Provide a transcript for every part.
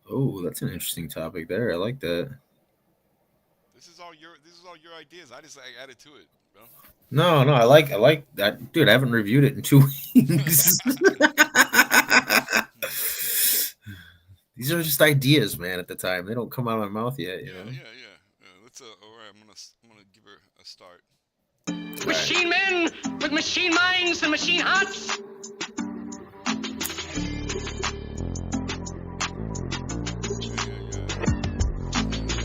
Oh, that's an interesting topic there. I like that. This is all your ideas. I just added to it, bro. No, no, I like that, dude. I haven't reviewed it in 2 weeks. These are just ideas, man. At the time, they don't come out of my mouth yet. Yeah, yeah, yeah. Let's all right. I'm gonna give her a start. All right. Machine men with machine minds and machine hearts. Yeah, yeah, yeah. I'll turn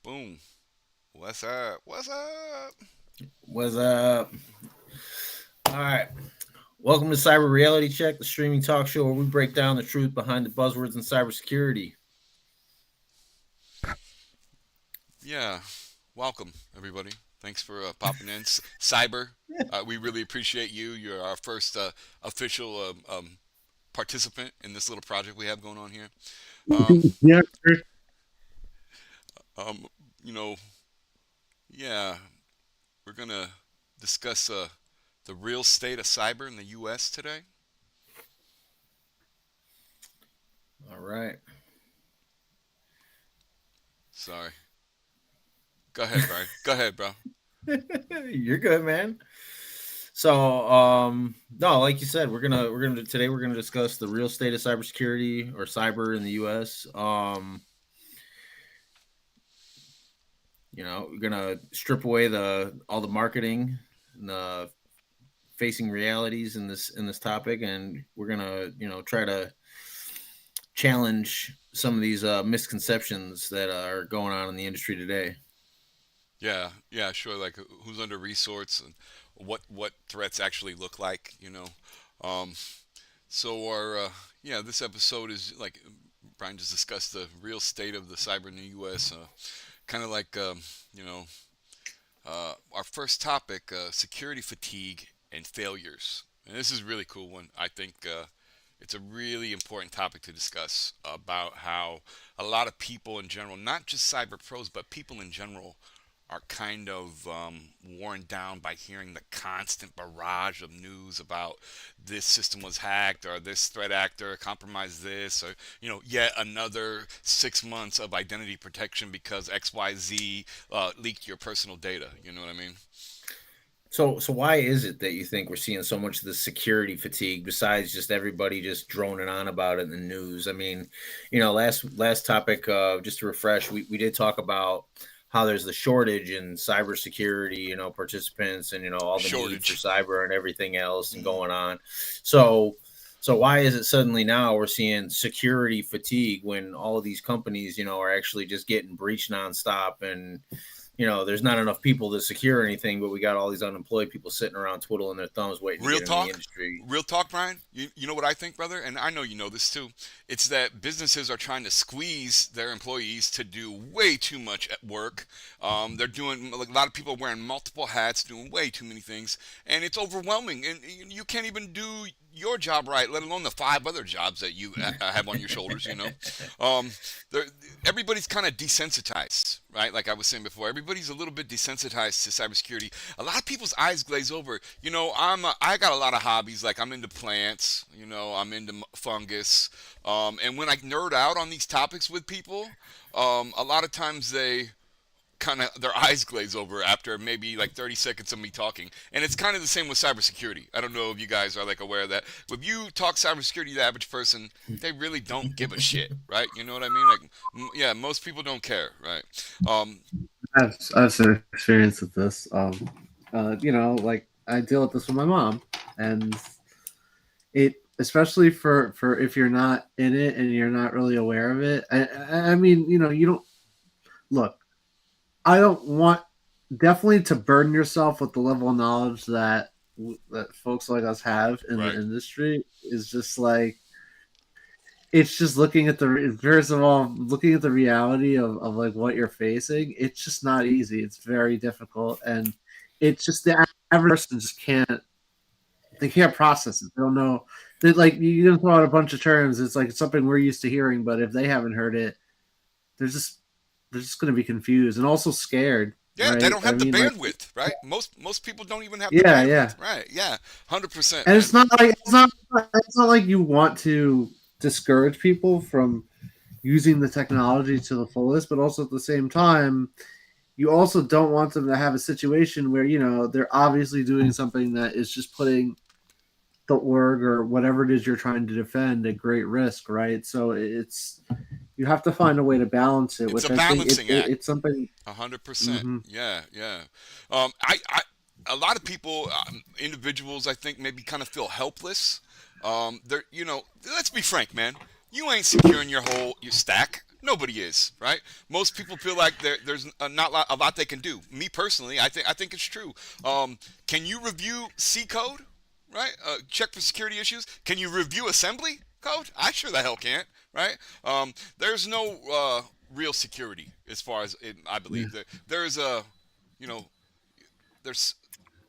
boom. What's up? What's up? What's up? All right. Welcome to Cyber Reality Check, the streaming talk show where we break down the truth behind the buzzwords in cybersecurity. Yeah. Welcome, everybody. Thanks for popping in. Cyber, we really appreciate you. You're our first official participant in this little project we have going on here. Um, Yeah, um, you know, yeah, we're gonna discuss the real state of cyber in the U.S. today. All right. Sorry. Go ahead, Brian. Go ahead, bro. You're good, man. So, no, like you said, we're gonna discuss the real state of cybersecurity or cyber in the U.S. We're gonna strip away the all the marketing and the facing realities in this topic, and we're gonna try to challenge some of these misconceptions that are going on in the industry today. Yeah, yeah, sure. Like who's under resorts and what threats actually look like, you know. Um, so our yeah, this episode is like Brian just discussed the real state of the cyber in the U.S. Kind of like you know our first topic, security fatigue and failures. And this is a really cool one. I think it's a really important topic to discuss about how a lot of people in general, not just cyber pros, but people in general, are kind of worn down by hearing the constant barrage of news about this system was hacked or this threat actor compromised this or yet another 6 months of identity protection because XYZ leaked your personal data. You know what I mean? So why is it that you think we're seeing so much of the security fatigue besides just everybody just droning on about it in the news? I mean, last topic, just to refresh, we did talk about how there's the shortage in cybersecurity, participants and all the need for Shortage. cyber and everything else and Hmm. going on. So so why is it suddenly now we're seeing security fatigue when all of these companies, are actually just getting breached nonstop and there's not enough people to secure anything, but we got all these unemployed people sitting around twiddling their thumbs waiting to Real get into the talk, industry. real talk, Brian. You know what I think, brother, and I know you know this too. It's that businesses are trying to squeeze their employees to do way too much at work. They're doing like a lot of people are wearing multiple hats, doing way too many things, and it's overwhelming. And you can't even do your job right, let alone the five other jobs that you have on your shoulders. Um, they're- everybody's kind of desensitized, right? Like I was saying before, everybody's a little bit desensitized to cybersecurity. A lot of people's eyes glaze over. I got a lot of hobbies. Like I'm into plants. I'm into fungus. And when I nerd out on these topics with people, a lot of times they kind of their eyes glaze over after maybe like 30 seconds of me talking. And it's kind of the same with cybersecurity. I don't know if you guys are like aware of that. When you talk cybersecurity to the average person, they really don't give a shit, right? You know what I mean? Like, yeah, most people don't care, right? Um, I've some experience with this. Like I deal with this with my mom, and it, especially for if you're not in it and you're not really aware of it. I mean, you know, you don't look. I don't want definitely to burden yourself with the level of knowledge that folks like us have in the Right. industry is just like it's just looking at the first of all looking at the reality of like what you're facing. It's just not easy. It's very difficult, and it's just the average person just can't they can't process it. They don't know. They like you can throw out a bunch of terms. It's like something we're used to hearing, but if they haven't heard it, they're just they're just going to be confused and also scared, Yeah, they right? don't I have the mean, like, bandwidth, right? Most people don't even have the yeah, yeah. bandwidth, right? Yeah, 100%, And man. it's not like you want to discourage people from using the technology to the fullest, but also at the same time, you also don't want them to have a situation where you know they're obviously doing something that is just putting the org or whatever it is you're trying to defend at great risk, right? So it's you have to find a way to balance it, It's which a I think balancing act. it's something. 100%. Mm-hmm, Yeah, yeah. A lot of people, individuals, I think, maybe kind of feel helpless. They're, you know, let's be frank, man. You ain't securing your stack. Nobody is, right? Most people feel like there's not a lot they can do. Me personally, I think it's true. Can you review C code, right? Check for security issues. Can you review assembly code? I sure the hell can't, right? There's no real security as far as I yeah. believe. There's a, you know, there's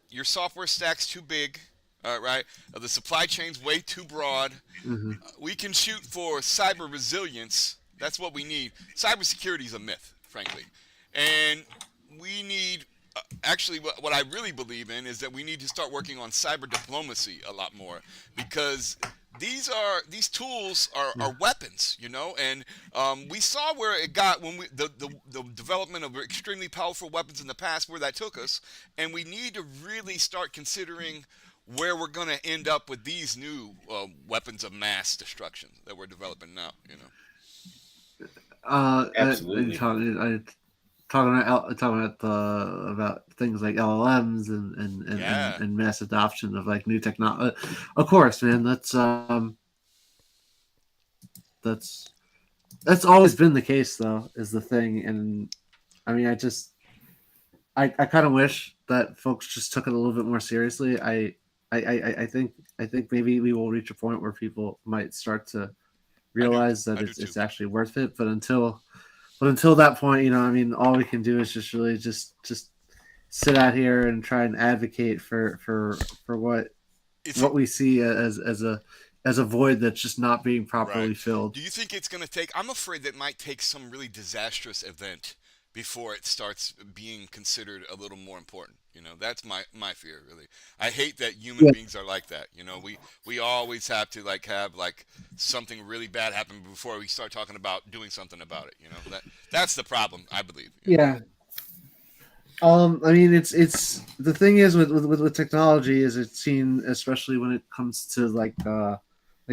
your software stack's too big, right? The supply chain's way too broad. Mm-hmm. We can shoot for cyber resilience. That's what we need. Cybersecurity is a myth, frankly, and we need. Actually, what I really believe in is that we need to start working on cyber diplomacy a lot more, because these tools are weapons, you know, and we saw where it got when the development of extremely powerful weapons in the past, where that took us, and we need to really start considering where we're going to end up with these new weapons of mass destruction that we're developing now, you know. Absolutely. Talking about about things like LLMs Yeah, and mass adoption of like new technology. Of course, man. That's that's always been the case, though. Is the thing, and I mean, I kind of wish that folks just took it a little bit more seriously. I think maybe we will reach a point where people might start to I do. realize that I do too. it's actually worth it. But until that point, you know, I mean, all we can do is just really just sit out here and try and advocate for It's what we see as a void that's just not being right. properly filled. Do you think it's going to take? I'm afraid that might take some really disastrous event before it starts being considered a little more important. You know, that's my fear, really. I hate that human Yeah, beings are like that. You know, we always have to like have like something really bad happen before we start talking about doing something about it. You know, that's the problem, I believe. You know. yeah. I mean, it's the thing is with technology is it's seen, especially when it comes to like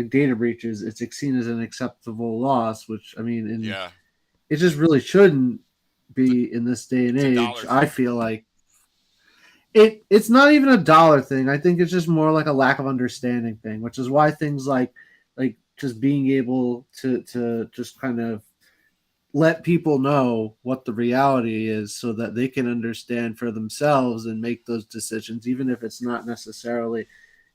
data breaches, it's seen as an acceptable loss, which I mean, and Yeah, it just really shouldn't it's a, be in this day and it's a age. dollar I thing. feel like it's not even a dollar thing. I think it's just more like a lack of understanding thing, which is why things like just being able to just kind of let people know what the reality is so that they can understand for themselves and make those decisions, even if it's not necessarily,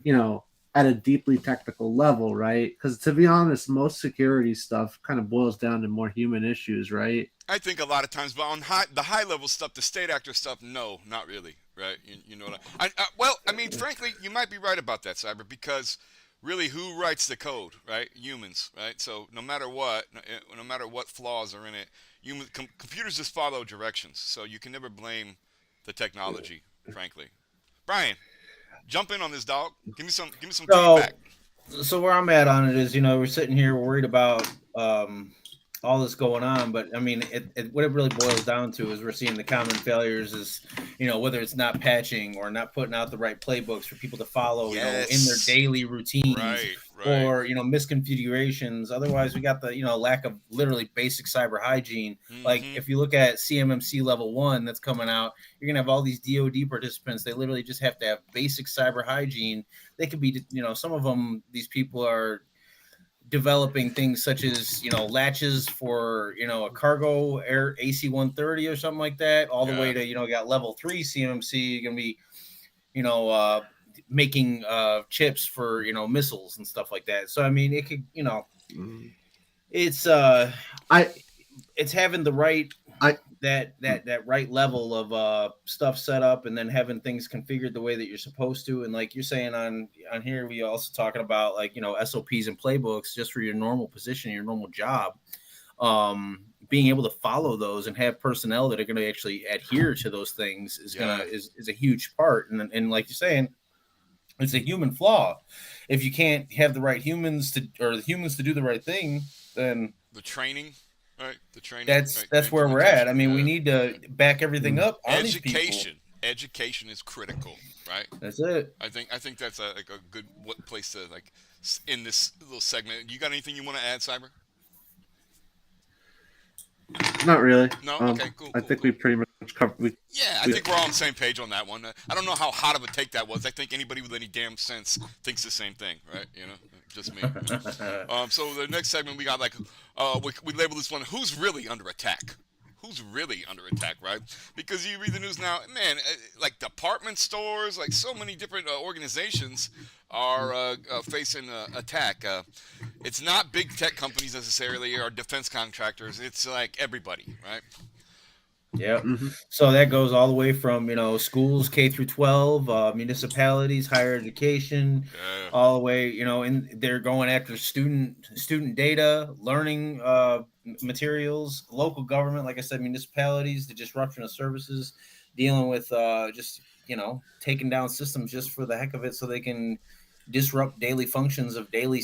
you know, at a deeply technical level, right? Because to be honest, most security stuff kind of boils down to more human issues, right? I think a lot of times, but on the high level stuff, the state actor stuff, no, not really, right? You know what well, I mean, frankly, you might be right about that, Cyber, because really, who writes the code, right? Humans, right? So no matter what flaws are in it, computers just follow directions, so you can never blame the technology, frankly. Brian, jump in on this, dog. Give me some feedback. So, so where I'm at on it is, you know, we're sitting here worried about all this going on, but I mean, what it really boils down to is we're seeing the common failures is, you know, whether it's not patching or not putting out the right playbooks for people to follow, you know, in their Yes, daily routines, right. Right. or misconfigurations. Otherwise, we got the lack of literally basic cyber hygiene. Like Mm-hmm. if you look at CMMC level 1 that's coming out, you're gonna have all these DoD participants. They literally just have to have basic cyber hygiene. They could be, some of them. These people are developing things such as latches for a cargo air AC-130 or something like that, all the way Yeah. to got level 3 CMMC. You're gonna be you know making chips for missiles and stuff like that. So I mean, it could it's I it's having the right I that right level of stuff set up, and then having things configured the way that you're supposed to. And like you're saying on here, we also talking about like SOPs and playbooks just for your normal position, your normal job. Being able to follow those and have personnel that are going to actually adhere to those things is a huge part. And like you're saying, it's a human flaw. If you can't have the right humans to do the right thing, then The training, right? The training, right? that's where we're at. I Implementation. mean, we Yeah. need to back everything up on these people. Education is critical, right? That's it. I think that's like a good place to like in this little segment. You got anything you want to add, Cyber? not really. No. Okay. Cool. I Cool. think Cool. we pretty much covered. Yeah, I think we're all on the same page on that one. I don't know how hot of a take that was. I think anybody with any damn sense thinks the same thing, right? Just me. So the next segment we got we label this one "Who's really under attack?" Who's really under attack, right? Because you read the news now, man, like department stores, like so many different organizations are facing attack. It's not big tech companies necessarily or defense contractors. It's like everybody, right? Yep. So that goes all the way from schools K through 12, municipalities, higher education, Yeah. all the way and they're going after student data, learning materials, local government, like I said, municipalities, the disruption of services, dealing with just taking down systems just for the heck of it, so they can disrupt daily functions of daily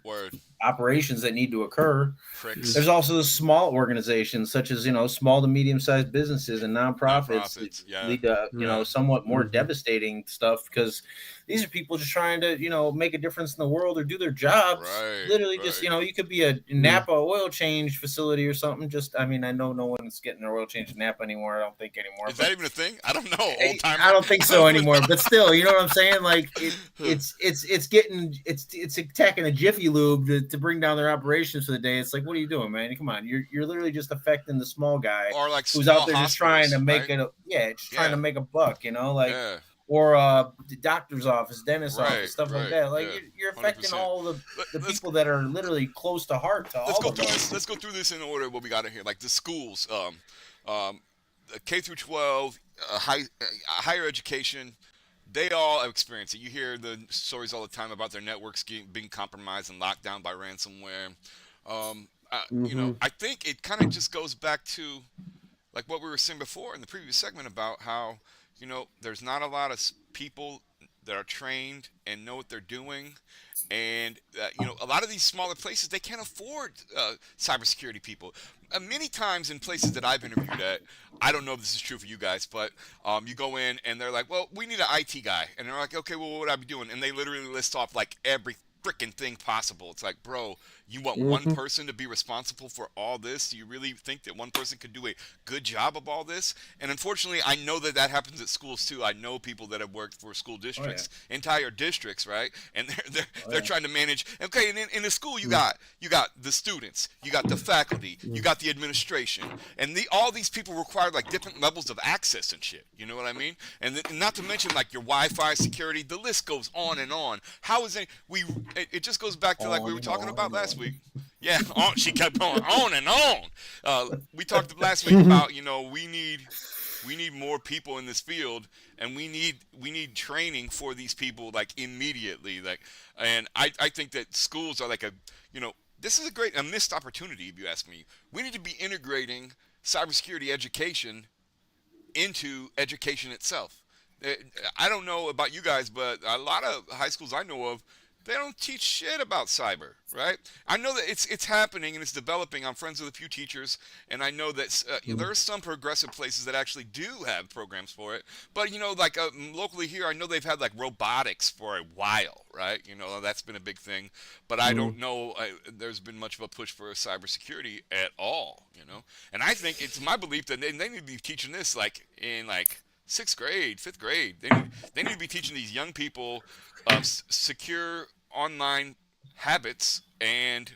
Word. operations that need to occur. Pricks. There's also the small organizations such as small to medium-sized businesses and nonprofits that Yeah. lead to somewhat more devastating stuff, because these are people just trying to make a difference in the world or do their jobs. Right, Literally, just right. you could be a Napa oil change facility or something. Just I mean, I know no one's getting their oil change in Napa anymore. I don't think anymore. Is that even a thing? I don't know. Old timer. I don't think so anymore. But still, you know what I'm saying? Like it's attacking a Jiffy Lube to bring down their operations for the day. It's like, what are you doing, man? Come on, you're literally just affecting the small guy Or like who's small out there just trying to make right? trying to make a buck, like. Yeah. Or the doctor's office, dentist's office, stuff like that. Like you're affecting 100%. all the people that are literally close to heart to all of us. Let's go through this in order. What we got in here, like the schools, K through 12, higher education. They all experience it. You hear the stories all the time about their networks being compromised and locked down by ransomware. I think it kind of just goes back to like what we were saying before in the previous segment about how there's not a lot of people that are trained and know what they're doing, and a lot of these smaller places, they can't afford cybersecurity people. Many times in places that I've interviewed at, I don't know if this is true for you guys, but you go in and they're like, well, we need an IT guy, and they're like, okay, well, what would I be doing? And they literally list off like every freaking thing possible. It's like, bro, you want one person to be responsible for all this? Do you really think that one person could do a good job of all this? And unfortunately, I know that happens at schools too. I know people that have worked for school districts, entire districts, right? And they're trying to manage. Okay, and in the school, you got the students, you got the faculty, you got the administration, and all these people require like different levels of access and shit. You know what I mean? And not to mention like your Wi-Fi security. The list goes on and on. How is it just goes back to like we were talking about last week. Yeah, she kept going on and on. We talked last week about we need more people in this field, and we need training for these people like immediately. Like, and I think that schools are like this is a missed opportunity if you ask me. We need to be integrating cybersecurity education into education itself. I don't know about you guys, but a lot of high schools I know of, They don't teach shit about cyber, right? I know that it's happening and it's developing. I'm friends with a few teachers, and I know that there are some progressive places that actually do have programs for it. But like locally here, I know they've had like robotics for a while, right? That's been a big thing. But I Mm. don't know. There's been much of a push for cybersecurity at all. And I think it's my belief that they need to be teaching this like in like sixth grade, fifth grade. They need to be teaching these young people secure online habits and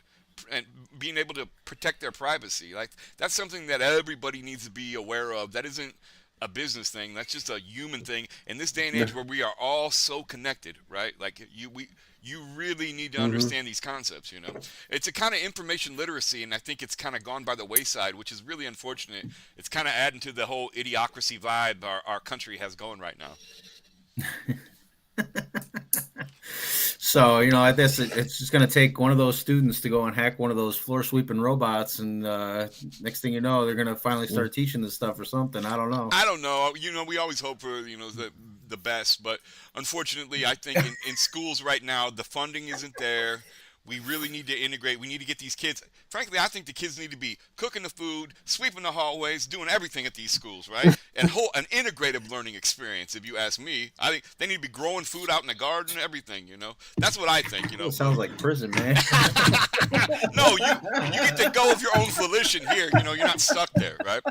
being able to protect their privacy. Like that's something that everybody needs to be aware of. That isn't a business thing. That's just a human thing. In this day and Yeah. age where we are all so connected, right? Like you really need to Hmm. understand these concepts. It's a kind of information literacy, and I think it's kind of gone by the wayside, which is really unfortunate. It's kind of adding to the whole idiocracy vibe our country has going right now. So, I guess it's just going to take one of those students to go and hack one of those floor sweeping robots, and next thing you know, they're going to finally start teaching this stuff or something. I don't know. I don't know. We always hope for the best, but unfortunately, I think in schools right now the funding isn't there. We really need to integrate. We need to get these kids. Frankly, I think the kids need to be cooking the food, sweeping the hallways, doing everything at these schools, right? And an integrative learning experience. If you ask me, I think they need to be growing food out in the garden, everything. That's what I think. It sounds like prison, man. No, you get to go of your own volition here. You're not stuck there, right?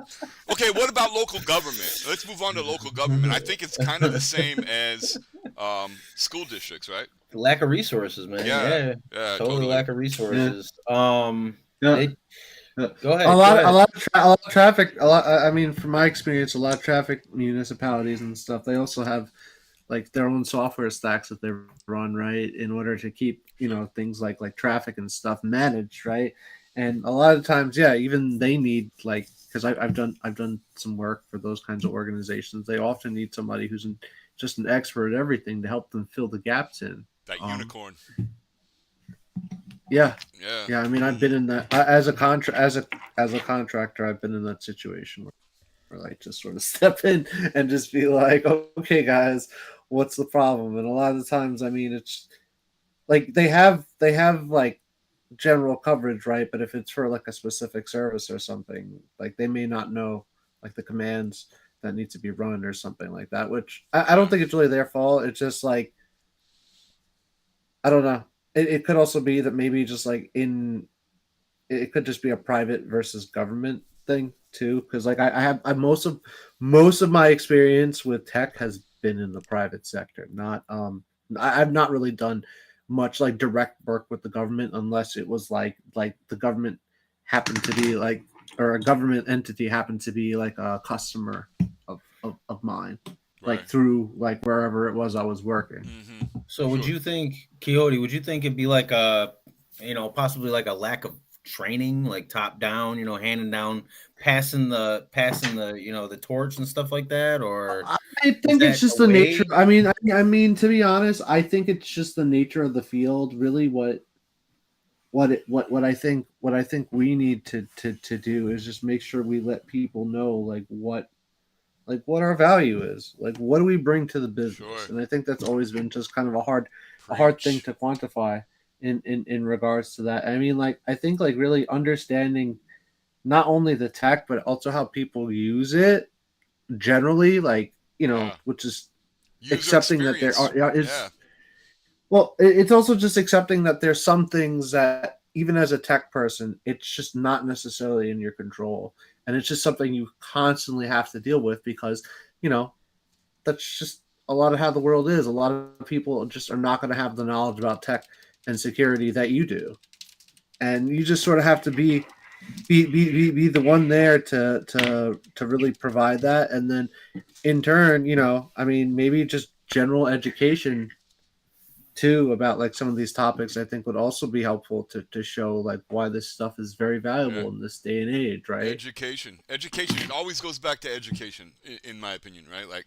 Okay, what about local government? Let's move on to local government. I think it's kind of the same as school districts, right? Lack of resources, man. Yeah, Yeah, yeah, totally totally. lack of Yeah. resources. Yeah. They Yeah. Go A ahead. Go lot, ahead. a lot of traffic. A lot. I mean, from my experience, a lot of traffic municipalities and stuff. They also have like their own software stacks that they run, right, in order to keep Sure. things like traffic and stuff managed, right. And a lot of times, yeah, even they need like because I've done some work for those kinds of organizations. They often need somebody who's just an expert at everything to help them fill the gaps in. That Um, unicorn. yeah, Yeah. yeah. I mean, I've been in that as a contractor. I've been in that situation where like just sort of step in and just be like, okay, guys, what's the problem? And a lot of the times, I mean, it's like they have like general coverage, right? But if it's for like a specific service or something, like they may not know like the commands that need to be run or something like that. Which I don't Right. think it's really their fault. It's just like I don't know. It could also be that maybe just like it could just be a private versus government thing too, because like I have most of my experience with tech has been in the private sector. Not I've not really done much like direct work with the government unless it was like the government happened to be like or a government entity happened to be like a customer of mine, like Right. through like wherever it was I was working. Mm-hmm. So, would Sure. you think, Quixote? Would you think it'd be like possibly like a lack of training, like top down, handing down, passing the, the torch and stuff like that, or I is think it's that just a the nature. way? I mean, to be honest, I think it's just the nature of the field. Really, what I think we need to do is just make sure we let people know like what our value is. Like, what do we bring to the business? Sure. And I think that's always been just kind of a hard thing Preach. to quantify in regards to that. I mean, like I think like really understanding not only the tech but also how people use it generally, like Yeah. which is User accepting that there experience. are yeah, Yeah. is well, it's also just accepting that there's some things that even as a tech person, it's just not necessarily in your control, and it's just something you constantly have to deal with because you know that's just a lot of how the world is. A lot of people just are not going to have the knowledge about tech and security that you do, and you just sort of have to be the one there to really provide that, and then in turn, I mean, maybe just general education too about like some of these topics. I think would also be helpful to show like why this stuff is very Yeah. valuable in this day and age, right? Education. It always goes back to education, in my opinion, right? Like,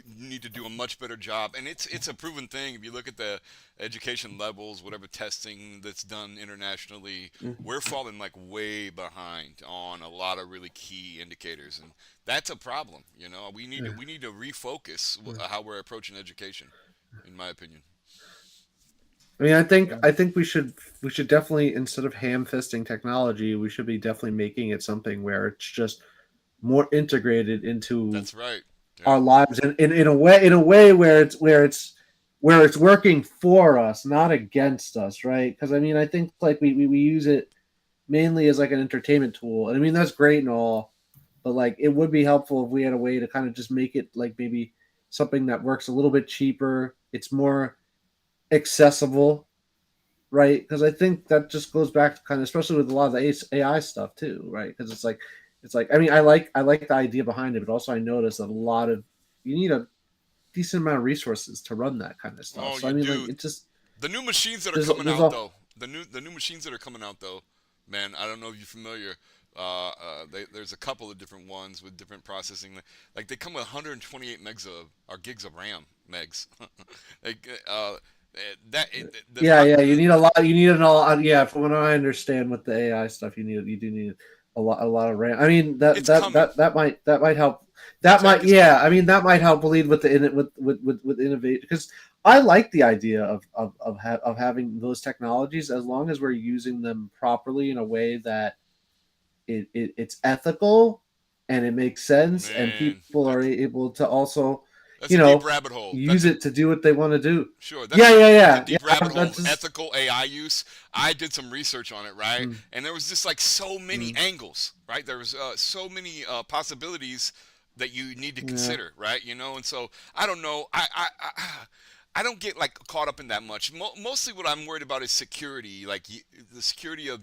need to do a much better job, and it's a proven thing. If you look at the education levels, whatever testing that's done internationally, we're falling like way behind on a lot of really key indicators, and that's a problem. We need to refocus how we're approaching education, in my opinion. I mean, I think we should definitely, instead of ham fisting technology, we should be definitely making it something where it's just more integrated into That's right. Yeah. our lives in a way where it's working for us, not against us, right? Because I mean, I think like we use it mainly as like an entertainment tool, and I mean that's great and all, but like it would be helpful if we had a way to kind of just make it like maybe something that works a little bit cheaper. It's more accessible, right? Because I think that just goes back to kind of, especially with a lot of the AI stuff too, right? Because it's like I mean I like the idea behind it, but also I noticed that a lot of you need a decent amount of resources to run that kind of stuff. Oh, So I you mean, like do. it just The new machines that are there's coming there's out a though. The new machines that are coming out though, man. I don't know if you're familiar. There's a couple of different ones with different processing. Like they come with 128 megs of or gigs of RAM megs. like the yeah, you need a lot, you need an all yeah, from what I understand with the AI stuff, you do need a lot of RAM. I mean it's coming. that might help, The that tech might is yeah, coming. I mean that might help lead with the with innovation, because I like the idea of having those technologies, as long as we're using them properly in a way that it's ethical and it makes sense, and Man, people are able to also, that's you a deep know, rabbit hole. use it to do what they want to do. Sure. Yeah, That's a yeah, yeah, deep rabbit hole that's of just ethical AI use. I did some research on it, right? mm, And there was just like so many mm, angles, right? There was so many possibilities that you need to yeah. consider, right? And so I don't know. I don't get like caught up in that much. Mostly, what I'm worried about is security, like the security of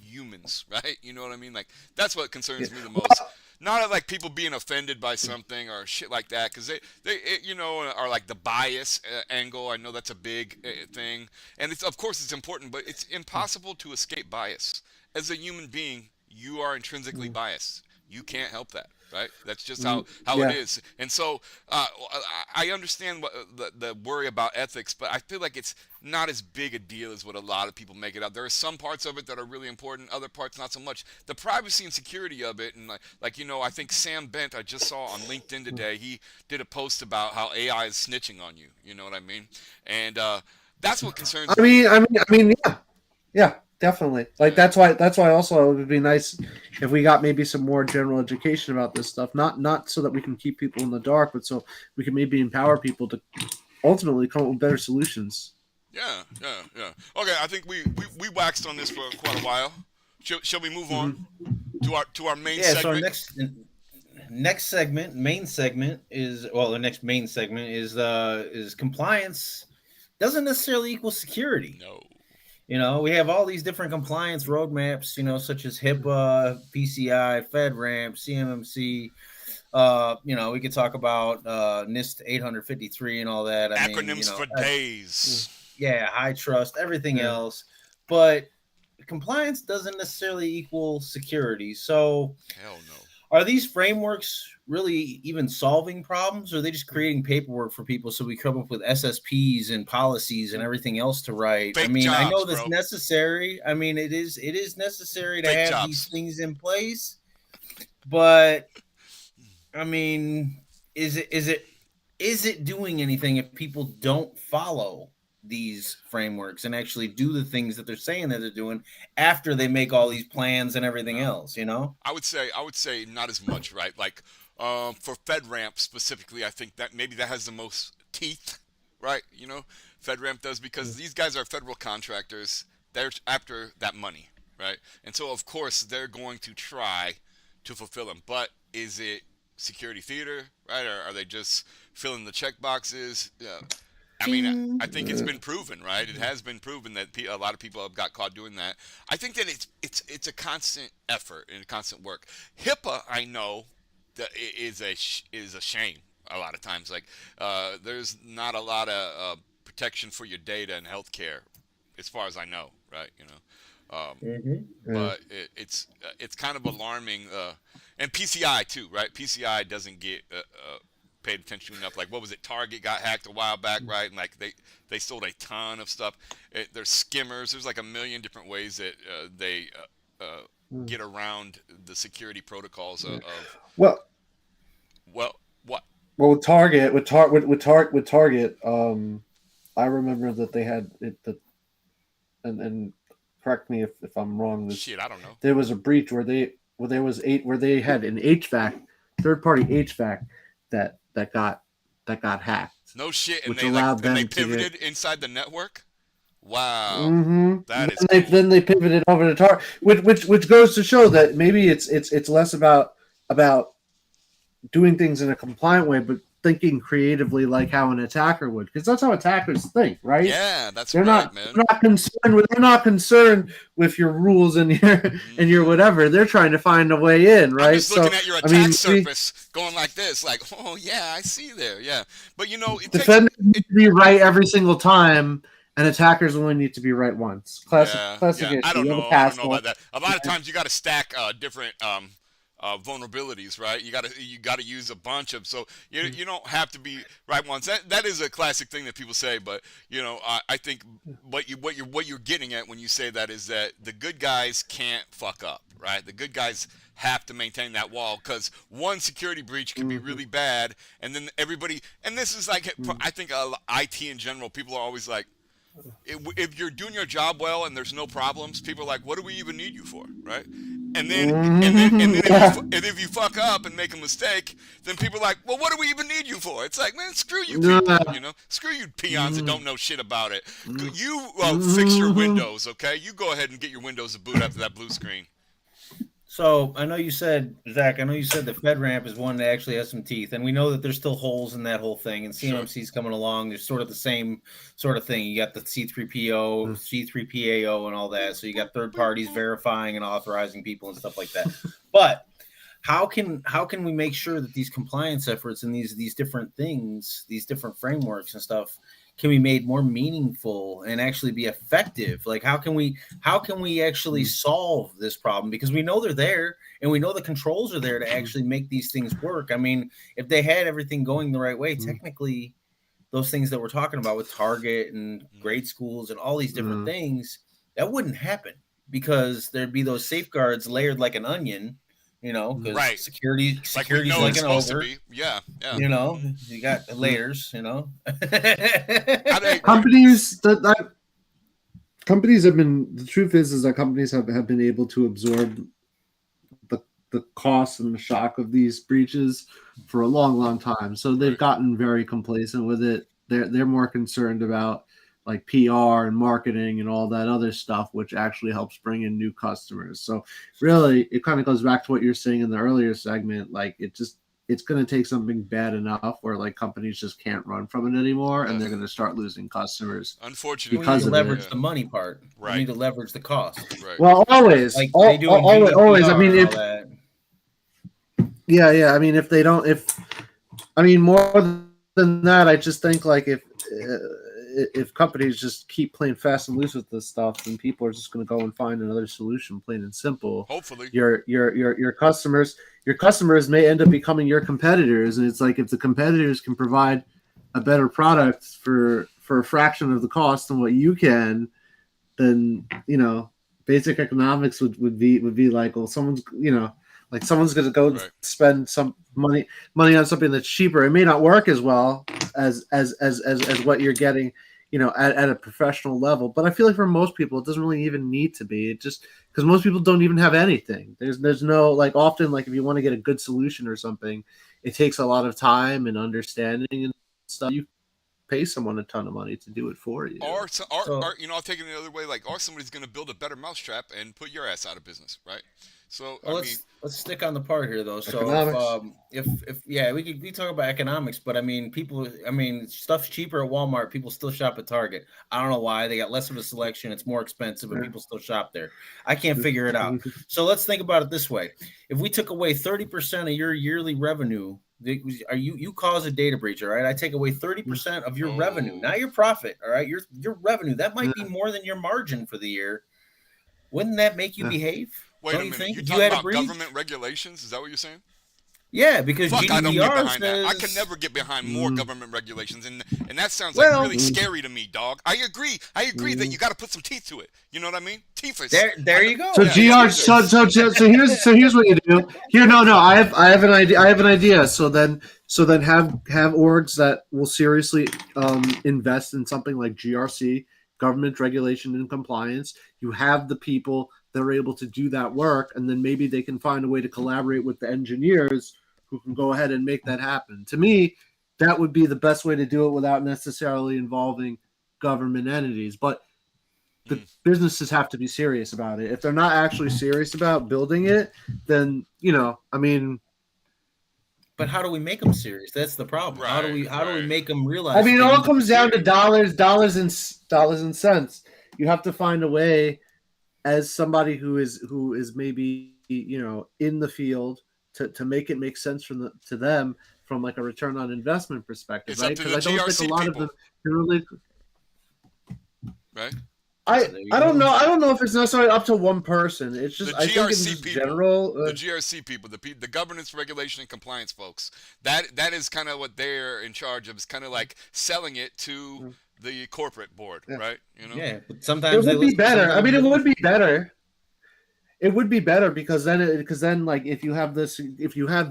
humans, right? You know what I mean? Like that's what Yeah. concerns me the most. Well, Not like people being offended by something or shit like that, because are like the bias angle. I know that's a big thing, and it's of course it's important, but it's impossible to escape bias. As a human being, you are intrinsically mm, biased. You can't help that, right? That's just how it yeah. is. And so I understand the worry about ethics, but I feel like it's not as big a deal as what a lot of people make it out. There are some parts of it that are really important, other parts not so much. The privacy and security of it, and I think Sam Bent, I just saw on LinkedIn today, he did a post about how AI is snitching on you. You know what I mean? And that's what concerns me. Yeah, yeah, definitely. Like Yeah. that's why also it would be nice if we got maybe some more general education about this stuff. Not so that we can keep people in the dark, but so we can maybe empower people to ultimately come up with better solutions. Yeah, yeah, yeah. Okay, I think we waxed on this for quite a while. Shall we move on Hmm. to our main Yeah. So our segment? next segment, main segment is well, the next main segment is compliance doesn't necessarily equal security. No. We have all these different compliance roadmaps, such as HIPAA, PCI, FedRAMP, CMMC. We could talk about NIST 853 and all that. I mean, Acronyms for days. yeah, high trust, everything Yeah. else. But compliance doesn't necessarily equal security. So, Hell no. are these frameworks really even solving problems, or are they just creating paperwork for people so we come up with SSPs and policies and everything else to write? I Fake mean, I jobs, know that's bro. necessary. I mean, it is necessary to Fake have these jobs. things in place, but I mean, is it doing anything if people don't follow these frameworks and actually do the things that they're saying that they're doing after they make all these plans and everything No. else? I would say not as much, right? Like for FedRAMP specifically, I think that maybe that has the most teeth, right? FedRAMP does because these guys are federal contractors. They're after that money, right? And so of course they're going to try to fulfill them. But is it security theater, right? Or are they just filling the check boxes? I mean, I Ding. think it's been proven, right? It has been proven that a lot of people have got caught doing that. I think that it's a constant effort and a constant work. HIPAA, I know, that is a shame a lot of times. Like, there's not a lot of protection for your data in healthcare, as far as I know, right? Yeah. But it's kind of alarming. And PCI too, right? PCI doesn't get paid attention enough. Like, what was it? Target got hacked a while back, right? And like they sold a ton of stuff. There's skimmers. There's like a million different ways that they get around the security protocols of Well, well, what? with Target, with Target, I remember that they had it. And correct me if I'm wrong. Shit, I don't know. There was a breach where they had an HVAC, third party HVAC that got hacked, No shit, and which they allowed and they them to pivoted get. inside the network. Wow, Mm-hmm. that is Then cool. they pivoted over to Tar, which goes to show that maybe it's less about doing things in a compliant way, but thinking creatively like how an attacker would, because that's how attackers think, right? Yeah, that's They're right, not man. they're not concerned with they're not concerned with your rules and your whatever. They're trying to find a way in, I'm right? just looking So at your I attack mean, surface, going like this, like, oh yeah, I see there, yeah. But it takes defenders need it. to be right every single time, and attackers only need to be right once. Classic Yeah, classic yeah. issue. I don't You have a know. I don't know passport. about that. A lot of times you got to stack different vulnerabilities, right? You got to use a bunch of. So you don't have to be right once. That is a classic thing that people say. But I think what you're getting at when you say that is that the good guys can't fuck up, right? The good guys have to maintain that wall, because one security breach can be really bad, and then everybody. And this is like, I think IT in general, people are always like, if you're doing your job well and there's no problems, people are like, what do we even need you for, right? And then if you fuck up and make a mistake, then people are like, well, what do we even need you for? It's like, man, screw you people, screw you peons that don't know shit about it. You fix your Windows, okay? You go ahead and get your Windows to boot after that blue screen. So I know you said, Zach, I know you said the FedRAMP is one that actually has some teeth, and we know that there's still holes in that whole thing, and CMMC's coming along. There's sort of the same sort of thing. You got the C3PO, C3PAO, and all that. So you got third parties verifying and authorizing people and stuff like that. But how can we make sure that these compliance efforts and these different things, these different frameworks and stuff, can be made more meaningful and actually be effective? Like, how can we actually solve this problem? Because we know they're there, and we know the controls are there to actually make these things work. I mean, if they had everything going the right way, technically those things that we're talking about with Target and grade schools and all these different things, that wouldn't happen, because there'd be those safeguards layered like an onion. Because Right. security's Like we know like it's an supposed ogre. to be. Yeah. You got layers. Companies companies have been. The truth is that companies have been able to absorb the cost and the shock of these breaches for a long time. So they've gotten very complacent with it. They're more concerned about like PR and marketing and all that other stuff, which actually helps bring in new customers. So really, it kind of goes back to what you're saying in the earlier segment. Like it's going to take something bad enough where like companies just can't run from it anymore, and they're going to start losing customers. Unfortunately, because of leverage it. the money part. Right. You need to leverage the cost. Right. Well, always, like they do in always. I mean, GDPR and all that. Yeah. I mean, more than that, I just think like if companies just keep playing fast and loose with this stuff, then people are just going to go and find another solution, plain and simple. Hopefully, your customers may end up becoming your competitors, and it's like if the competitors can provide a better product for a fraction of the cost than what you can, then basic economics would be like, well, someone's going to go spend some money on something that's cheaper. It may not work as well as what you're getting, at a professional level. But I feel like for most people, it doesn't really even need to be. It just because most people don't even have anything. There's no like often like if you want to get a good solution or something, it takes a lot of time and understanding and stuff. You pay someone a ton of money to do it for you. Or I'll take it the other way, like, or somebody's going to build a better mousetrap and put your ass out of business, right? So let's stick on the part here though. So if we talk about economics, but stuff's cheaper at Walmart. People still shop at Target. I don't know why. They got less of a selection. It's more expensive, but people still shop there. I can't figure it out. So let's think about it this way: if we took away 30% of your yearly revenue, you cause a data breach, all right? I take away 30% of your revenue, not your profit, all right? Your revenue. That might be more than your margin for the year. Wouldn't that make you behave? Wait a minute. You're talking about government regulations? Is that what you're saying? Yeah, because Fuck, I don't get GDPR behind that. I can says. never get behind more government regulations, and that sounds like Well, really scary to me, dog. I agree that you got to put some teeth to it. You know what I mean? Teeth is. there you go. So Yeah, GR, teeth is. so here's what you do. Here, no, I have an idea. I have an idea. So then have orgs that will seriously invest in something like GRC, government regulation and compliance. You have the people that are able to do that work, and then maybe they can find a way to collaborate with the engineers who can go ahead and make that happen. To me, that would be the best way to do it without necessarily involving government entities. But the businesses have to be serious about it. If they're not actually serious about building it, then I mean. But how do we make them serious? That's the problem. How do we make them realize? I mean, it all comes down to dollars and cents. You have to find a way, as somebody who is maybe in the field, to make it make sense to them from like a return on investment perspective, It's right? up to Because the I don't GRC think a lot people. of them can really. Right. I don't know. I don't know if it's necessarily up to one person. It's just The I think GRC in people, general. the GRC people, the governance, regulation, and compliance folks. That is kind of what they're in charge of. It's kind of like selling it to the corporate board, right? Yeah, but sometimes it would be better. I mean, it would be better. It would be better because then like if you have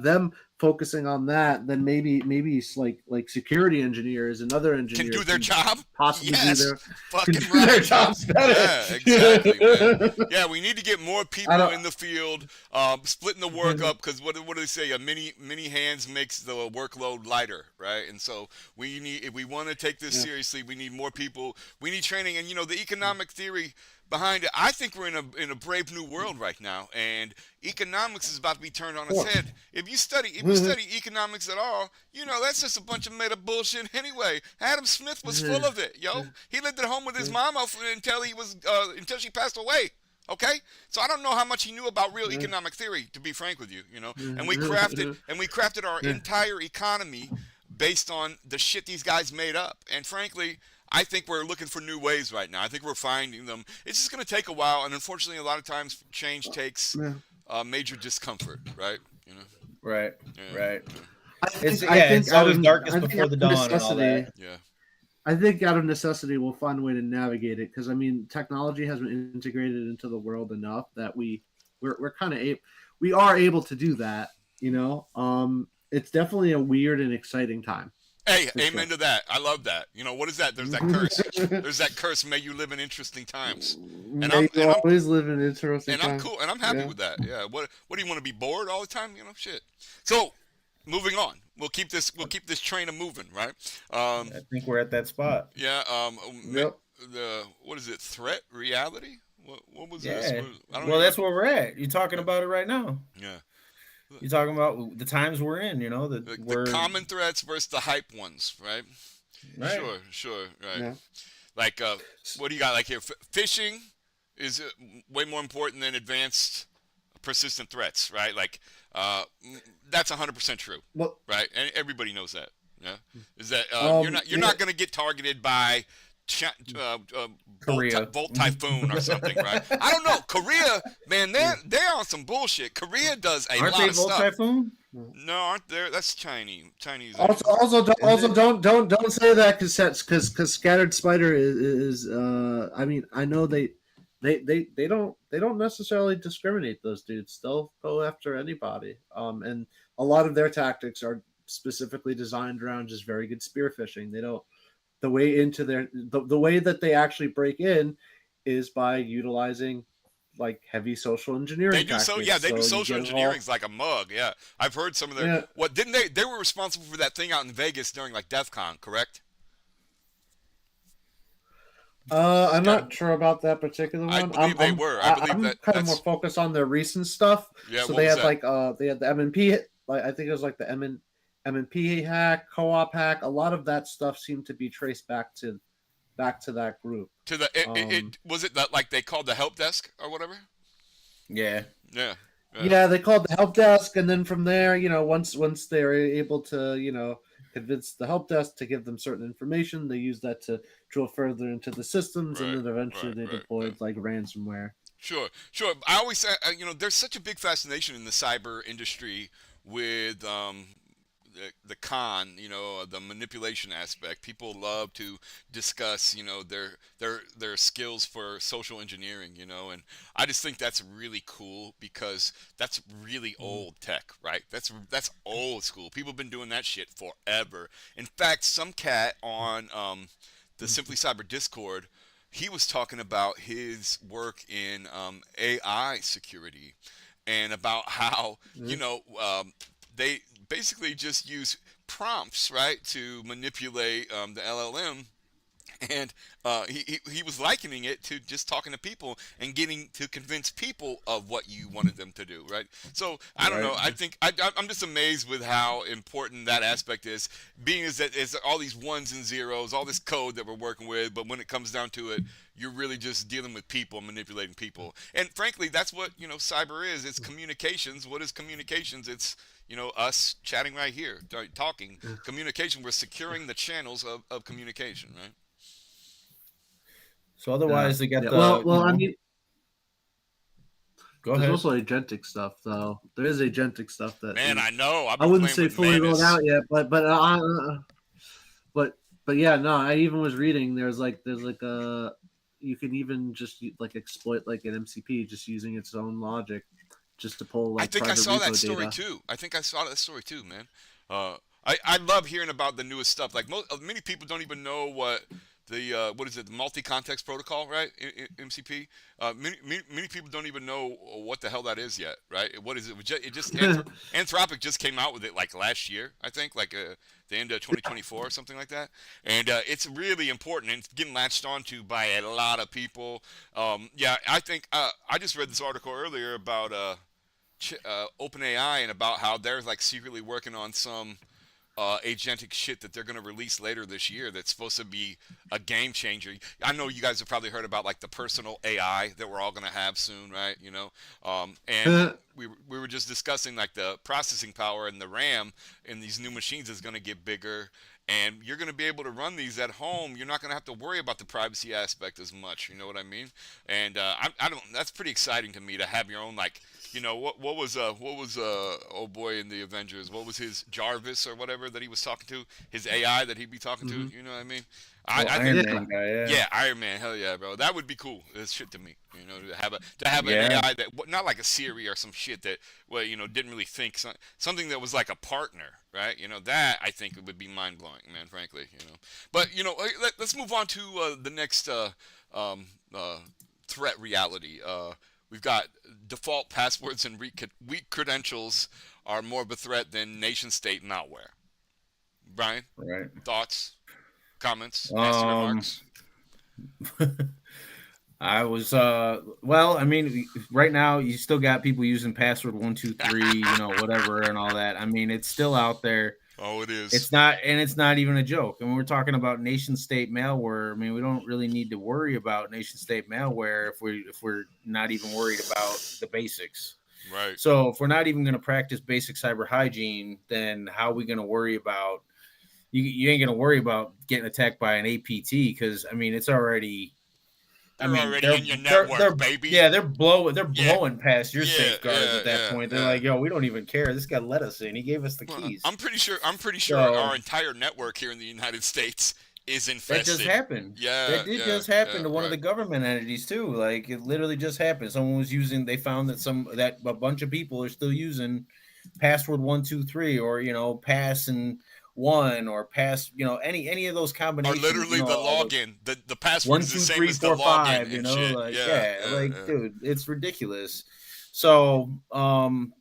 them focusing on that, then maybe it's like security engineers and other engineers can do their job. Possibly yes, do their jobs better. Yeah, exactly. Man. Yeah, we need to get more people in the field, splitting the work up because what do they say? A many hands makes the workload lighter, right? And so if we want to take this seriously, we need more people. We need training, and the economic theory behind it. I think we're in a brave new world right now, and economics is about to be turned on its head. If you study economics at all, that's just a bunch of made up bullshit anyway. Adam Smith was full of it, yo. He lived at home with his mama until she passed away. Okay, so I don't know how much he knew about real economic theory, to be frank with you. And we crafted our entire economy based on the shit these guys made up. And frankly, I think we're looking for new ways right now. I think we're finding them. It's just going to take a while, and unfortunately, a lot of times change takes major discomfort, right? Right, yeah. right. I think it's always darkest before the dawn and all that. Yeah. I think out of necessity, we'll find a way to navigate it because I mean, technology has been integrated into the world enough that we're kind of we are able to do that. It's definitely a weird and exciting time. Hey, amen to that. I love that. What is that? There's that curse. There's that curse. May you live in interesting times. And I'm always live in interesting times. And I'm cool. And I'm happy with that. Yeah. What do you want to be bored all the time? Shit. So, moving on. We'll keep this train a moving, right? I think we're at that spot. Yeah. What is it? Threat reality? What was this? That's where we're at. You're talking about it right now. Yeah. You're talking about the times we're in, the common threats versus the hype ones, right? Right. Sure, right. Yeah. Like, what do you got? Like here, phishing is way more important than advanced persistent threats, right? Like, that's 100% true, right? And everybody knows that. Yeah, is that you're not going to get targeted by Volt Typhoon or something, right? I don't know. Korea, man, they're on some bullshit. Korea does a lot of stuff. Volt Typhoon? No, aren't there? That's Chinese. Also, don't say that because Scattered Spider is I mean, I know they don't necessarily discriminate. Those dudes, they'll go after anybody. And a lot of their tactics are specifically designed around just very good spear phishing. They don't. The way into the way that they actually break in is by utilizing like heavy social engineering. They do tactics. They do social engineering like a mug. Yeah, I've heard some of their. Yeah. What didn't they? They were responsible for that thing out in Vegas during like DEF CON, correct? I'm not sure about that particular one. I believe they were. I believe I'm kind of more focused on their recent stuff. Yeah, so they had they had the MNP. Like I think it was like the MNP hack, co-op hack. A lot of that stuff seemed to be traced back to that group. To the was it that like they called the help desk or whatever? Yeah. Yeah, they called the help desk, and then from there, once they're able to, convince the help desk to give them certain information, they use that to drill further into the systems, and then eventually they deployed like ransomware. Sure. I always say, there's such a big fascination in the cyber industry with the con, the manipulation aspect. People love to discuss, their skills for social engineering, and I just think that's really cool because that's really old tech, right? That's old school. People have been doing that shit forever. In fact, some cat on the Simply Cyber Discord, he was talking about his work in AI security and about how they basically just use prompts, right, to manipulate the LLM. And he was likening it to just talking to people and getting to convince people of what you wanted them to do, right? So I don't Right. know. I think I'm just amazed with how important that aspect is. Being is that it's all these ones and zeros, all this code that we're working with, but when it comes down to it, you're really just dealing with people, manipulating people. And frankly, that's what cyber is. It's communications. What is communications? It's us chatting right here, talking. Communication. We're securing the channels of communication, right? So otherwise, they got Yeah. the Well, I mean, go there's ahead. also agentic stuff, though. There is agentic stuff that Man, I know. I've I been wouldn't playing say with fully rolled Manus. out yet, but yeah, no. I even was reading. There's like a you can even just like exploit like an MCP just using its own logic just to pull I like think I private saw that repo story data. too. I think I saw that story too, man. I love hearing about the newest stuff. Like many people don't even know what the what is it, the multi-context protocol, right? MCP. Many people don't even know what the hell that is yet, right? What is it? It just Anthropic just came out with it like last year, I think, like the end of 2024 or something like that. And it's really important and it's getting latched onto by a lot of people. Yeah, I think I just read this article earlier about OpenAI and about how they're like secretly working on some agentic shit that they're going to release later this year that's supposed to be a game changer. I know you guys have probably heard about like the personal AI that we're all going to have soon, right? And we were just discussing like the processing power and the RAM in these new machines is going to get bigger. And you're going to be able to run these at home. You're not going to have to worry about the privacy aspect as much. You know what I mean? And I don't. That's pretty exciting to me to have your own like what was oh boy in the Avengers, what was his Jarvis or whatever that he was talking to, his AI that he'd be talking to, you know what I mean? I Iron think Man guy, yeah, Iron Man, hell yeah, bro, that would be cool. It's shit to me, to have an yeah. AI that not like a Siri or some shit that didn't really think, something that was like a partner, right? That I think would be mind blowing, man, frankly. But let's move on to the next threat reality. We've got default passwords and weak credentials are more of a threat than nation-state malware. Brian, Right. thoughts, comments, nasty remarks? I was well, I mean, right now you still got people using password 123, whatever and all that. I mean, it's still out there. Oh, it is. It's not even a joke. And when we're talking about nation state malware, I mean, we don't really need to worry about nation state malware if we're not even worried about the basics. Right. So if we're not even going to practice basic cyber hygiene, then how are we going to worry about you ain't going to worry about getting attacked by an APT because I mean, it's already They're already in your network, baby. Yeah, they're blowing past your safeguards at that point. They're like, yo, we don't even care. This guy let us in. He gave us the keys. I'm pretty sure our entire network here in the United States is infested. That just happened. Yeah, that did just happen to one of the government entities too. Like it literally just happened. Someone was using. They found that a bunch of people are still using password 123 or pass and one or pass any of those combinations. Or literally the login. The password 1, is 2, the same 3, as the 4, login. 5. Like dude, it's ridiculous. So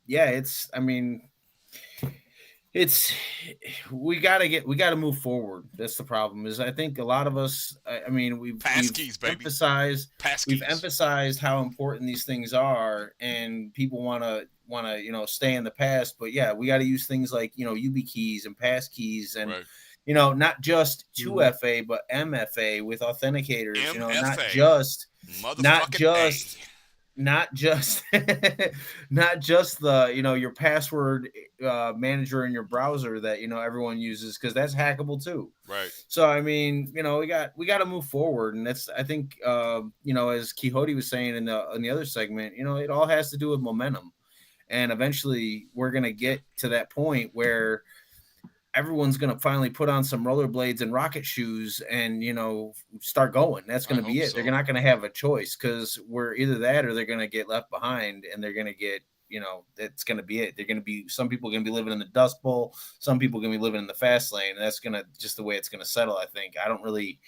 it's. I mean. We gotta move forward. That's the problem. Is I think a lot of us. I mean, we've emphasized how important these things are, and people want to stay in the past. But yeah, we got to use things like UB keys and pass keys, and not just 2FA but MFA with authenticators. MFA. Not just the your password manager in your browser that everyone uses because that's hackable too. Right. So I mean, we got to move forward, and that's I think as Quixote was saying in the other segment, it all has to do with momentum. and eventually we're going to get to that point where everyone's going to finally put on some rollerblades and rocket shoes and, start going. That's going to be it. So. They're not going to have a choice, because we're either that or they're going to get left behind, and they're going to get, that's going to be it. They're going to be, some people are going to be living in the Dust Bowl. Some people are going to be living in the fast lane. And that's going to just the way it's going to settle. I think. I don't really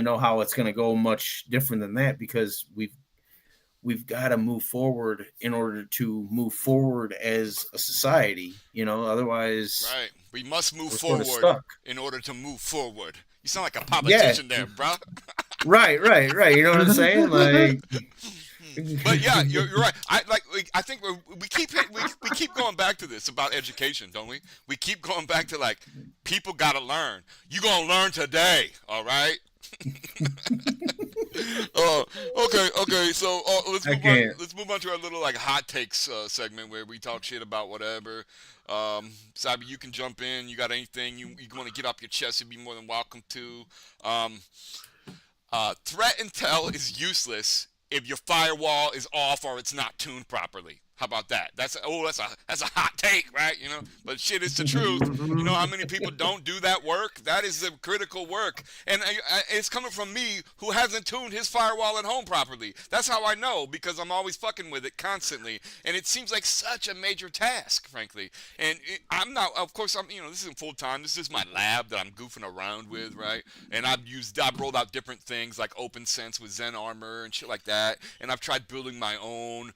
know how it's going to go much different than that, because we've got to move forward in order to move forward as a society, otherwise. Right. We must move forward in order to move forward. You sound like a politician there, bro. Right. You know what I'm saying? Like, but yeah, you're right. I think we keep going back to this about education, don't we? We keep going back to, like, people got to learn. You gonna learn today, all right? Okay. So let's move on to our little, like, hot takes segment where we talk shit about whatever. Cyber, you can jump in. You got anything you want to get off your chest? You'd be more than welcome to. Threat intel is useless if your firewall is off or it's not tuned properly. How about that? That's a hot take, right? But shit, it's the truth. You know how many people don't do that work? That is the critical work, and it's coming from me, who hasn't tuned his firewall at home properly. That's how I know, because I'm always fucking with it constantly, and it seems like such a major task, frankly. And I'm not, of course, this isn't full time. This is my lab that I'm goofing around with, right? And I've rolled out different things like OpenSense with Zen Armor and shit like that, and I've tried building my own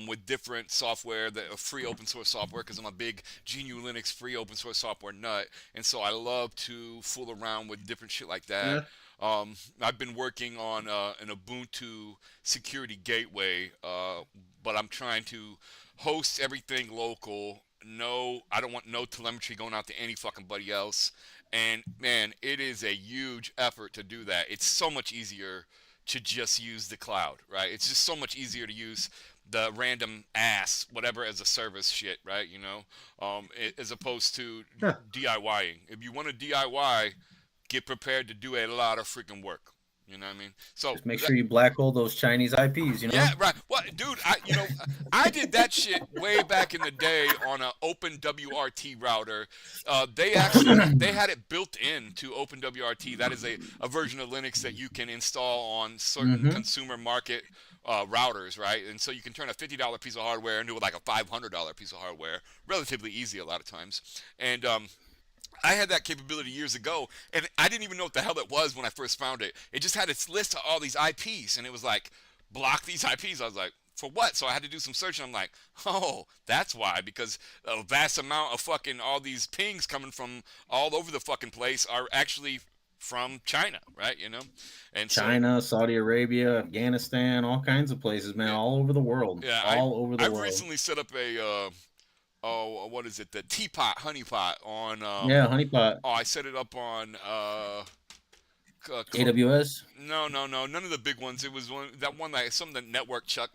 with different software, free open source software, because I'm a big GNU Linux free open source software nut, and so I love to fool around with different shit like that. Yeah. I've been working on an Ubuntu security gateway, but I'm trying to host everything local. I don't want no telemetry going out to any fucking buddy else, and man, it is a huge effort to do that. It's so much easier to just use the cloud, right? It's just so much easier to use the random whatever as a service shit, right? As opposed to DIYing. If you want to DIY, get prepared to do a lot of freaking work. You know what I mean? So just make sure you black hole those Chinese IPs. Yeah, right. Well, dude, I did that shit way back in the day on an OpenWRT router. They had it built into OpenWRT. That is a version of Linux that you can install on certain consumer market routers, right? And so you can turn a $50 piece of hardware into like a $500 piece of hardware, relatively easy a lot of times. And I had that capability years ago, and I didn't even know what the hell it was when I first found it. It just had its list of all these IPs, and it was like, block these IPs. I was like, for what? So I had to do some search, and I'm like, oh, that's why, because a vast amount of fucking all these pings coming from all over the fucking place are actually from China, right? And China, Saudi Arabia, Afghanistan, all kinds of places, man, all over the world. Yeah, I've recently set up a what is it? The teapot, honeypot on. Honeypot. Oh, I set it up on. AWS. No, none of the big ones. It was one like some of the network Chuck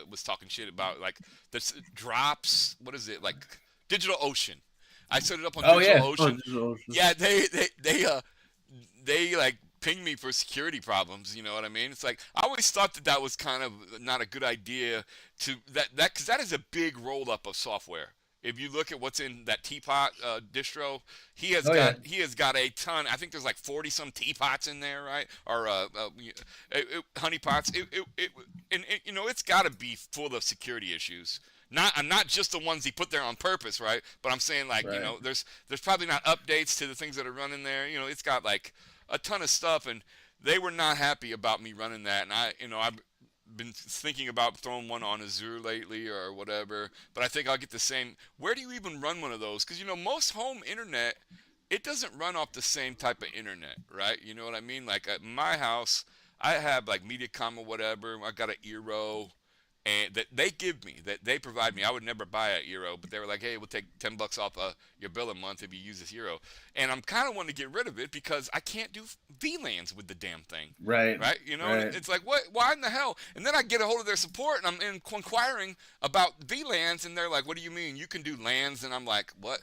was talking shit about, like the drops. What is it, like DigitalOcean? I set it up on DigitalOcean. DigitalOcean. Yeah, they like ping me for security problems. You know what I mean? It's like, I always thought that was kind of not a good idea to because that is a big roll up of software. If you look at what's in that teapot distro, he has got a ton. I think there's like 40 some teapots in there, right? Or honeypots. It's got to be full of security issues. Not just the ones he put there on purpose, right? But I'm saying, like, right. There's probably not updates to the things that are running there. It's got like a ton of stuff, and they were not happy about me running that. And I've been thinking about throwing one on Azure lately or whatever, but I think I'll get the same. Where do you even run one of those? Because most home internet, it doesn't run off the same type of internet, right? You know what I mean? Like at my house, I have like Mediacom or whatever. I got an Eero, and that they give me, that they provide me. I would never buy an Eero, but they were like, hey, we'll take $10 off your bill a month if you use this Eero. And I'm kind of wanting to get rid of it because I can't do VLANs with the damn thing. Right. Right? Right. It's like, what? Why in the hell? And then I get a hold of their support, and I'm inquiring about VLANs, and they're like, what do you mean? You can do LANs? And I'm like, what?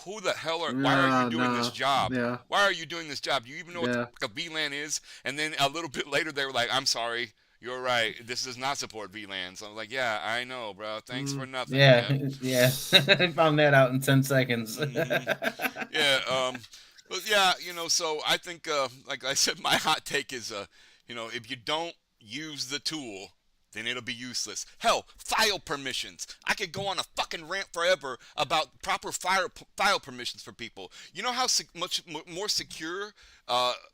Who the hell why are you doing this job? Yeah. Why are you doing this job? Do you even know what a VLAN is? And then a little bit later, they were like, I'm sorry. you're right. This does not support VLANs. So I'm like, yeah, I know, bro. Thanks for nothing. Yeah, yeah. I found that out in 10 seconds. Hmm. Yeah. But yeah, so I think, like I said, my hot take is, if you don't use the tool, then it'll be useless. Hell, file permissions. I could go on a fucking rant forever about proper file permissions for people. You know how much more secure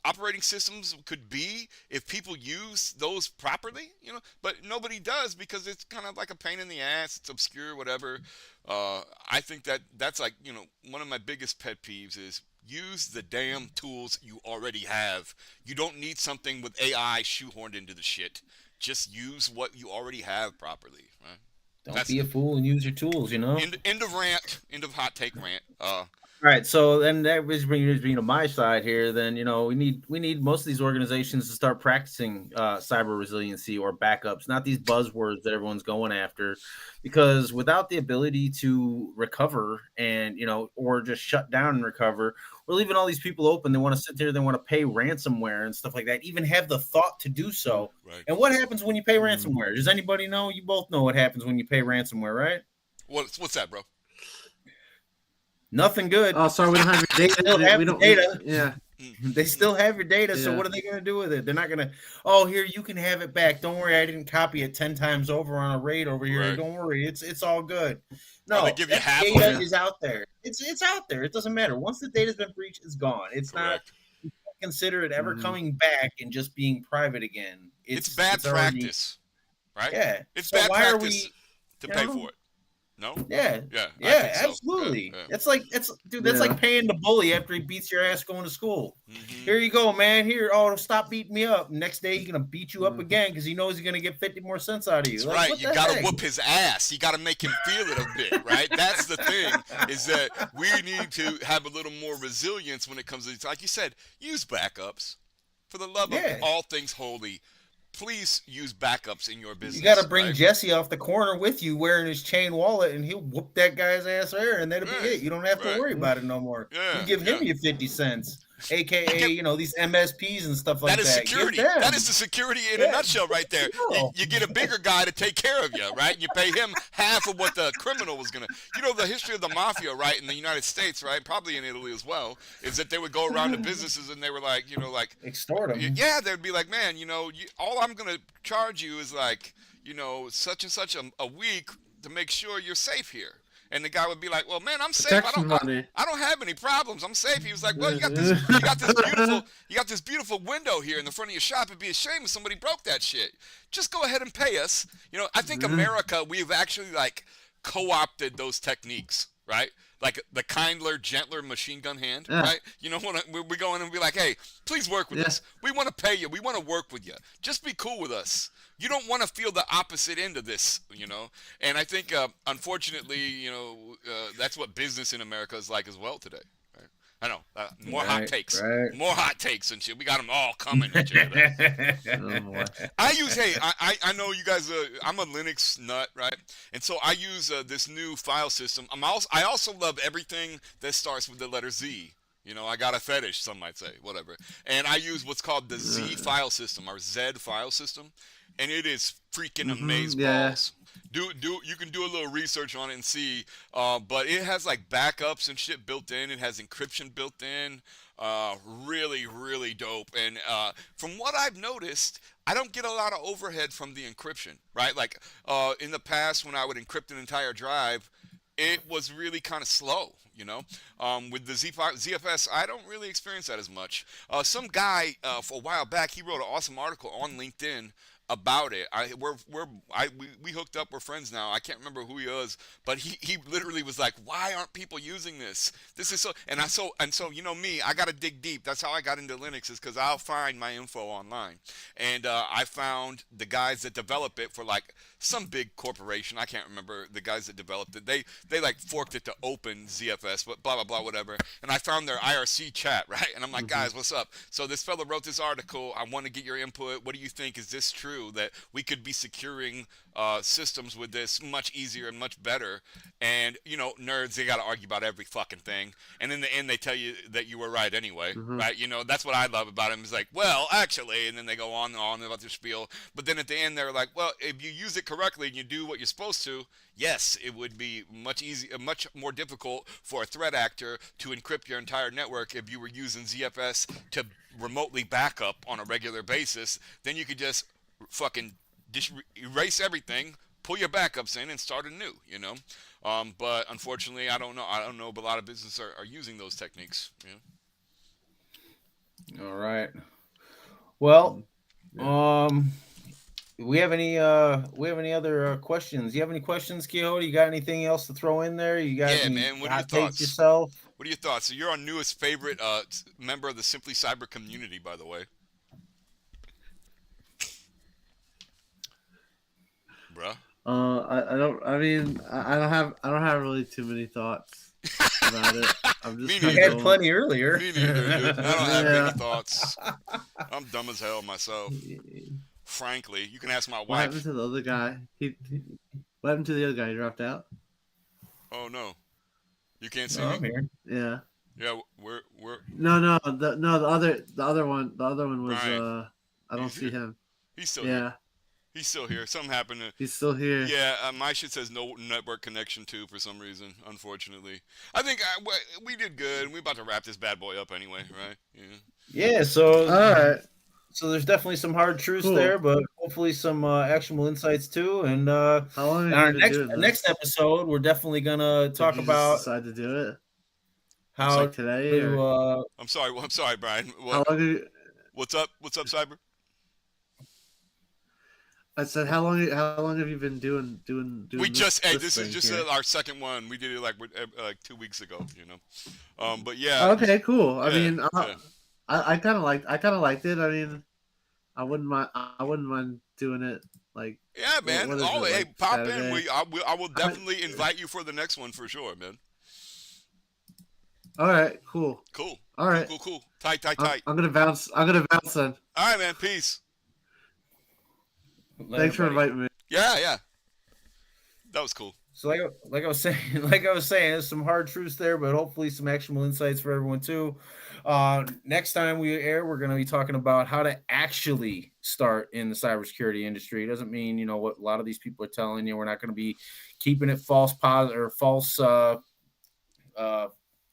operating systems could be if people use those properly? But nobody does because it's kind of like a pain in the ass. It's obscure, whatever. I think that's like, one of my biggest pet peeves is use the damn tools you already have. You don't need something with AI shoehorned into the shit. Just use what you already have properly. Right? Don't be a fool and use your tools, End of rant. End of hot take rant. All right, so then that brings me to my side here. Then we need most of these organizations to start practicing cyber resiliency or backups, not these buzzwords that everyone's going after, because without the ability to recover and or just shut down and recover, we're leaving all these people open. They want to sit there, they want to pay ransomware and stuff like that, even have the thought to do so. Right. And what happens when you pay ransomware? Does anybody know? You both know what happens when you pay ransomware, right? What's that, bro? Nothing good. Oh, sorry, we don't have your data. Still have we don't. data. Yeah. They still have your data. Yeah. So what are they going to do with it? They're not going to. Oh, here you can have it back. Don't worry, I didn't copy it 10 times over on a RAID over here. Right. Don't worry, it's all good. No, they give you half data is out there. It's out there. It doesn't matter. Once the data's been breached, it's gone. It's Correct. not. Consider it ever coming back and just being private again. It's bad practice, right? Yeah. It's so bad why practice to pay for it. No? Yeah. Yeah, absolutely. So. Yeah. That's like paying the bully after he beats your ass going to school. Mm-hmm. Here you go, man. Here, stop beating me up. Next day, he's gonna beat you up again because he knows he's gonna get 50 more cents out of you. That's right. You gotta whoop his ass. You gotta make him feel it a bit, right? That's the thing, is that we need to have a little more resilience when it comes to, like you said, use backups. For the love of all things holy, please use backups in your business. You got to bring Jesse off the corner with you wearing his chain wallet, and he'll whoop that guy's ass there, and that'll be it. You don't have to worry about it no more. Yeah, you give him your 50 cents, a.k.a., these MSPs and stuff like that. That is security. That is the security in a nutshell right there. You get a bigger guy to take care of you, right? You pay him half of what the criminal was going to. The history of the mafia, right, in the United States, right, probably in Italy as well, is that they would go around to businesses and they were like, extort them. Yeah, they'd be like, man, all I'm going to charge you is like, such and such a week to make sure you're safe here. And the guy would be like, "Well, man, I'm safe. I don't have any problems. I'm safe." He was like, "Well, you got this beautiful window here in the front of your shop. It'd be a shame if somebody broke that shit. Just go ahead and pay us." I think America, we've actually like co-opted those techniques, right? Like the kindler, gentler machine gun hand, right? When we go in and be like, "Hey, please work with us. We want to pay you. We want to work with you. Just be cool with us. You don't want to feel the opposite end of this, And I think, unfortunately, that's what business in America is like as well today. Right? I know. More hot takes. Right. More hot takes and shit. We got them all coming at you. I know you guys, I'm a Linux nut, right? And so I use this new file system. I also love everything that starts with the letter Z. I got a fetish, some might say, whatever. And I use what's called the Z file system, or Z file system. And it is freaking amazeballs. You can do a little research on it and see, but it has like backups and shit built in. It has encryption built in. Really, really dope. And from what I've noticed, I don't get a lot of overhead from the encryption, right? Like in the past, when I would encrypt an entire drive, it was really kind of slow. With the ZFS, I don't really experience that as much. Some guy for a while back, he wrote an awesome article on LinkedIn about it. We hooked up. We're friends now. I can't remember who he was, but he literally was like, "Why aren't people using this? This is so." And so me, I gotta dig deep. That's how I got into Linux, is because I'll find my info online, and I found the guys that develop it for like some big corporation. I can't remember the guys that developed it. They like forked it to Open ZFS. ZFS, but blah blah blah, whatever. And I found their IRC chat, right? And I'm like, guys, what's up? So this fellow wrote this article. I want to get your input. What do you think? Is this true that we could be securing systems with this much easier and much better? And nerds, they got to argue about every fucking thing, and in the end, they tell you that you were right anyway, right? That's what I love about them. Is like, well, actually, and then they go on and on about their spiel. But then at the end, they're like, well, if you use it correctly and you do what you're supposed to, yes, it would be much more difficult for a threat actor to encrypt your entire network if you were using ZFS to remotely back up on a regular basis. Then you could just fucking erase everything, pull your backups in, and start anew. But unfortunately, I don't know, but a lot of businesses are using those techniques. All right. Well, we have any other questions? You have any questions, Quixote? You got anything else to throw in there? You got any man. What are your hot takes thoughts? yourself? What are your thoughts? So you're our newest favorite member of the Simply Cyber community, by the way. Bruh. I don't have really too many thoughts about it. I'm just You had plenty earlier. Me neither, dude. I don't have any thoughts. I'm dumb as hell myself. Frankly, you can ask my wife. What happened to the other guy? What happened to the other guy? He dropped out. Oh no, you can't see No, me. I'm here. Yeah. Yeah, we're. No. The other one was. Brian. I don't see him. He's still here. here. He's still here. Something happened. He's still here. Yeah, my shit says no network connection too for some reason. Unfortunately, I think we did good. We're about to wrap this bad boy up anyway, right? Yeah. So. All right. So there's definitely some hard truths there, but hopefully some actionable insights too. And how long in our next episode, we're definitely gonna talk about. Decide to do it. How like today? I'm sorry, Brian. How long what's up, Cyber? I said, how long have you been doing? We just this is just our second one. We did it like 2 weeks ago, But yeah. Okay, cool. Yeah, I mean, yeah. I kind of liked it. I mean, I wouldn't mind doing it like. Yeah, man. Hey, pop in. I will definitely invite you for the next one for sure, man. All right, cool. All right, cool. Tight. I'm gonna bounce then. All right, man. Peace. Thanks for inviting me. Yeah. That was cool. So like I was saying, there's some hard truths there, but hopefully some actionable insights for everyone too. Next time we air, we're going to be talking about how to actually start in the cybersecurity industry. It doesn't mean, what a lot of these people are telling you. We're not going to be keeping it false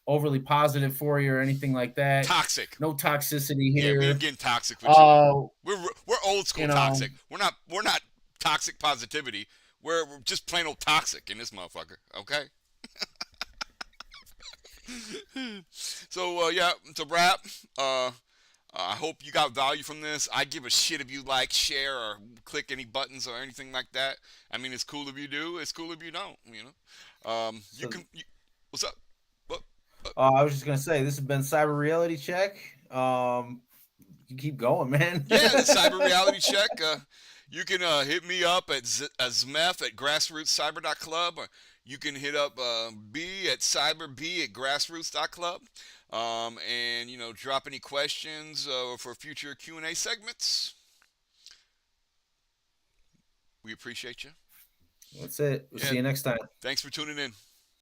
overly positive for you or anything like that. Toxic. No toxicity here. Yeah, we're getting toxic with you. We're old school toxic. We're not toxic positivity. We're just plain old toxic in this motherfucker. Okay. So yeah, to wrap. I hope you got value from this. I give a shit if you like, share, or click any buttons or anything like that. I mean, it's cool if you do. It's cool if you don't. What's up? I was just gonna say this has been Cyber Reality Check. You keep going, man. Yeah, the Cyber Reality Check. You can hit me up at Zmeth at grassrootscyber.club, or you can hit up B at grassroots.club, and drop any questions for future Q&A segments. We appreciate you. That's it. We'll see you next time. Thanks for tuning in.